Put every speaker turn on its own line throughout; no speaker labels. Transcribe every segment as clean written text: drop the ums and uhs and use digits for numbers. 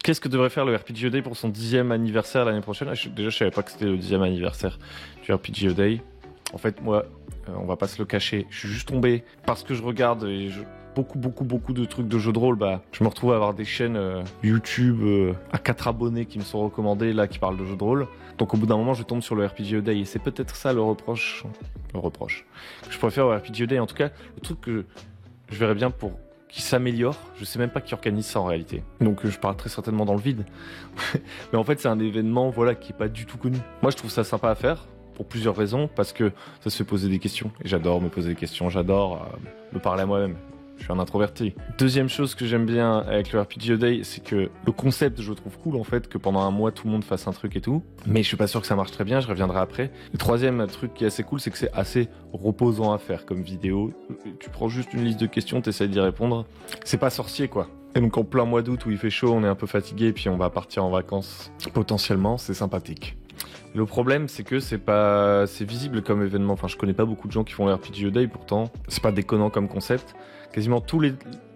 Qu'est-ce que devrait faire le RPG Day pour son 10e anniversaire l'année prochaine? Déjà, je savais pas que c'était le 10e anniversaire du RPG Day. En fait, moi, on va pas se le cacher, je suis juste tombé parce que je regarde beaucoup de trucs de jeux de rôle. Bah, je me retrouve à avoir des chaînes YouTube à 4 abonnés qui me sont recommandées là, qui parlent de jeux de rôle. Donc au bout d'un moment, je tombe sur le RPG Day et c'est peut-être ça le reproche que je préfère au RPG Day. En tout cas, le truc que je verrais bien pour qui s'améliore, je sais même pas qui organise ça en réalité. Donc je parle très certainement dans le vide. Mais en fait, c'est un événement voilà qui est pas du tout connu. Moi, je trouve ça sympa à faire pour plusieurs raisons, parce que ça se fait poser des questions et j'adore me poser des questions, j'adore me parler à moi-même. Je suis un introverti. Deuxième chose que j'aime bien avec le RPG Day, c'est que le concept, je le trouve cool en fait, que pendant un mois tout le monde fasse un truc et tout. Mais je suis pas sûr que ça marche très bien, je reviendrai après. Le troisième truc qui est assez cool, c'est que c'est assez reposant à faire comme vidéo. Tu prends juste une liste de questions, t'essayes d'y répondre. C'est pas sorcier quoi. Et donc en plein mois d'août où il fait chaud, on est un peu fatigué, puis on va partir en vacances. Potentiellement, c'est sympathique. Le problème, c'est que c'est visible comme événement. Enfin, je connais pas beaucoup de gens qui font le RPG Day, pourtant, c'est pas déconnant comme concept. Quasiment tous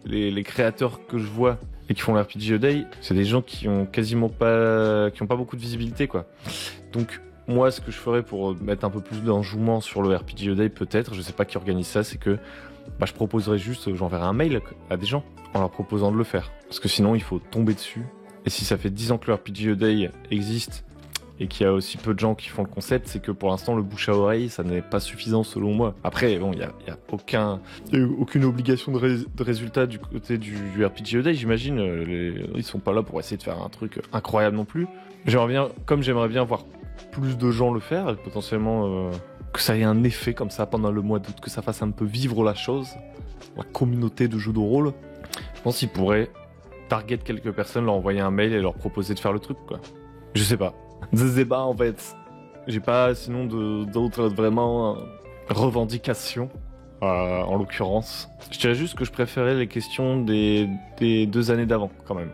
les créateurs que je vois et qui font le RPG Day, c'est des gens qui ont pas beaucoup de visibilité, quoi. Donc, moi, ce que je ferais pour mettre un peu plus d'enjouement sur le RPG Day, peut-être, je sais pas qui organise ça, c'est que je proposerais juste, j'enverrai un mail à des gens en leur proposant de le faire. Parce que sinon, il faut tomber dessus. Et si ça fait 10 ans que le RPG Day existe, et qu'il y a aussi peu de gens qui font le concept, c'est que pour l'instant le bouche à oreille ça n'est pas suffisant selon moi. Après bon, il y a aucune obligation de résultat du côté du RPG Day, j'imagine. Ils sont pas là pour essayer de faire un truc incroyable non plus. J'aimerais bien voir plus de gens le faire, et potentiellement que ça ait un effet comme ça pendant le mois d'août, que ça fasse un peu vivre la chose, la communauté de jeux de rôle. Je pense qu'ils pourraient target quelques personnes, leur envoyer un mail et leur proposer de faire le truc, quoi. Je sais pas. Des débats en fait. J'ai pas sinon d'autres vraiment revendications en l'occurrence. Je dirais juste que je préférais les questions des 2 années d'avant quand même.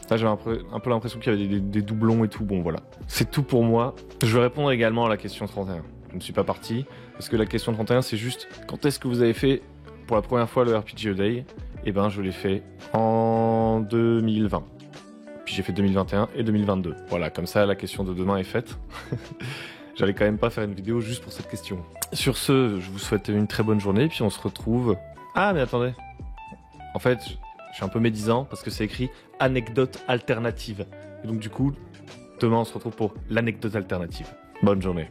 Là j'avais un peu l'impression qu'il y avait des doublons et tout. Bon voilà. C'est tout pour moi. Je vais répondre également à la question 31. Je ne suis pas parti parce que la question 31 c'est juste quand est-ce que vous avez fait pour la première fois le RPG Day? Eh ben je l'ai fait en 2020. Puis j'ai fait 2021 et 2022. Voilà, comme ça, la question de demain est faite. J'allais quand même pas faire une vidéo juste pour cette question. Sur ce, je vous souhaite une très bonne journée, puis on se retrouve... Ah, mais attendez. En fait, je suis un peu médisant parce que c'est écrit « anecdote alternative ». Et donc du coup, demain, on se retrouve pour l'anecdote alternative. Bonne journée.